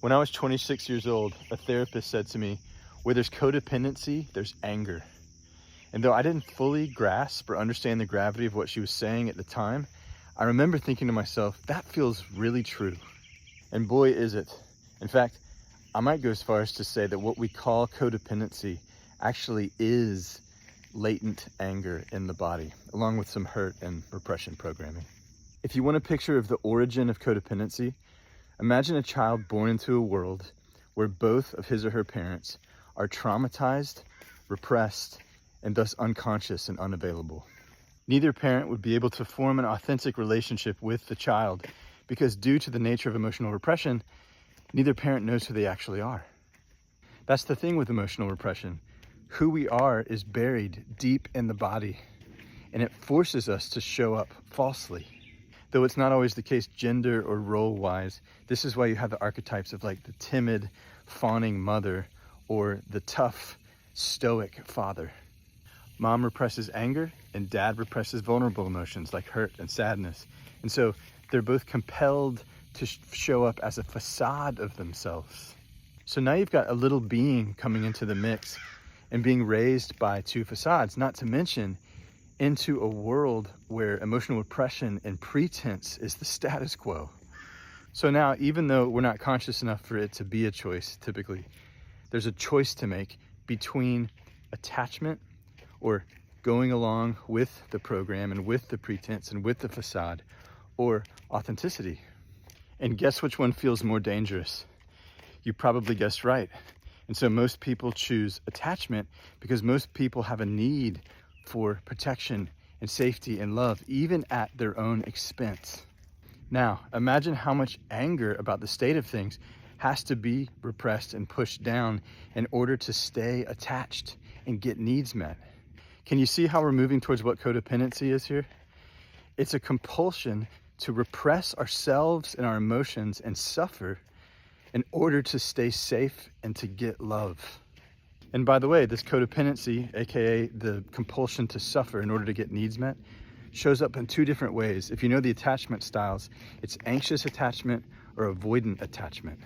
When I was 26 years old, a therapist said to me, where there's codependency, there's anger. And though I didn't fully grasp or understand the gravity of what she was saying at the time, I remember thinking to myself, that feels really true. And boy, is it. In fact, I might go as far as to say that what we call codependency actually is latent anger in the body, along with some hurt and repression programming. If you want a picture of the origin of codependency, imagine a child born into a world where both of his or her parents are traumatized, repressed, and thus unconscious and unavailable. Neither parent would be able to form an authentic relationship with the child because due to the nature of emotional repression, neither parent knows who they actually are. That's the thing with emotional repression. Who we are is buried deep in the body, and it forces us to show up falsely. Though it's not always the case gender or role-wise, this is why you have the archetypes of like the timid, fawning mother or the tough, stoic father. Mom represses anger and dad represses vulnerable emotions like hurt and sadness. And so they're both compelled to show up as a facade of themselves. So now you've got a little being coming into the mix and being raised by two facades, not to mention into a world where emotional repression and pretense is the status quo. So now, even though we're not conscious enough for it to be a choice, typically, there's a choice to make between attachment or going along with the program and with the pretense and with the facade, or authenticity. And guess which one feels more dangerous? You probably guessed right. And so most people choose attachment because most people have a need for protection and safety and love, even at their own expense. Now, imagine how much anger about the state of things has to be repressed and pushed down in order to stay attached and get needs met. Can you see how we're moving towards what codependency is here? It's a compulsion to repress ourselves and our emotions and suffer in order to stay safe and to get love. And by the way, this codependency, aka the compulsion to suffer in order to get needs met, shows up in two different ways. If you know the attachment styles, it's anxious attachment or avoidant attachment.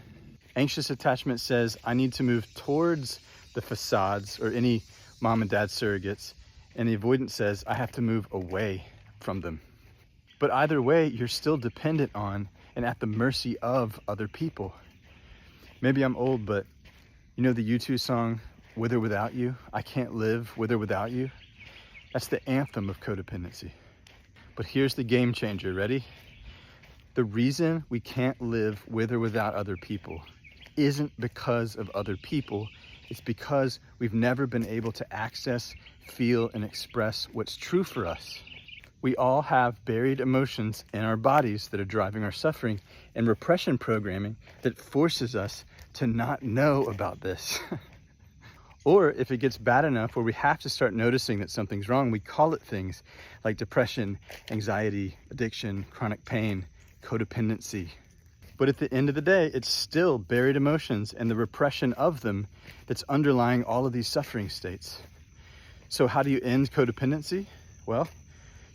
Anxious attachment says, I need to move towards the facades or any mom and dad surrogates. And the avoidant says, I have to move away from them. But either way, you're still dependent on and at the mercy of other people. Maybe I'm old, but you know the U2 song, With or Without You? I can't live with or without you. That's the anthem of codependency. But here's the game changer, ready? The reason we can't live with or without other people isn't because of other people. It's because we've never been able to access, feel, and express what's true for us. We all have buried emotions in our bodies that are driving our suffering and repression programming that forces us to not know about this. Or if it gets bad enough where we have to start noticing that something's wrong, we call it things like depression, anxiety, addiction, chronic pain, codependency. But at the end of the day, it's still buried emotions and the repression of them that's underlying all of these suffering states. So how do you end codependency? Well,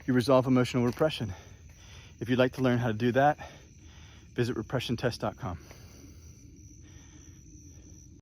you resolve emotional repression. If you'd like to learn how to do that, visit repressiontest.com.